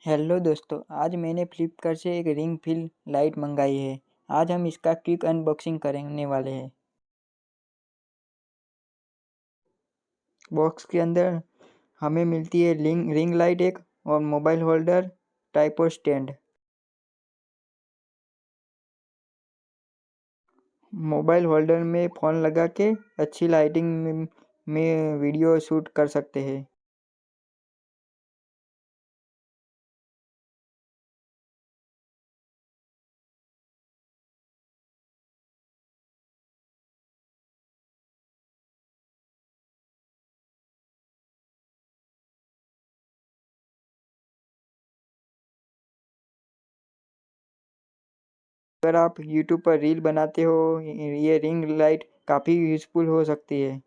Hello दोस्तों, आज मैंने फ्लिपकार्ट से एक रिंग फिल लाइट मंगाई है। आज हम इसका क्विक अनबॉक्सिंग करने वाले हैं। बॉक्स के अंदर हमें मिलती है रिंग लाइट एक और mobile holder, tripod stand. Mobile holder में फ़ोन लगा के अच्छी लाइटिंग में वीडियो शूट कर सकते हैं। अगर आप यूट्यूब पर रील बनाते हो, ये रिंग लाइट काफ़ी यूज़फुल हो सकती है।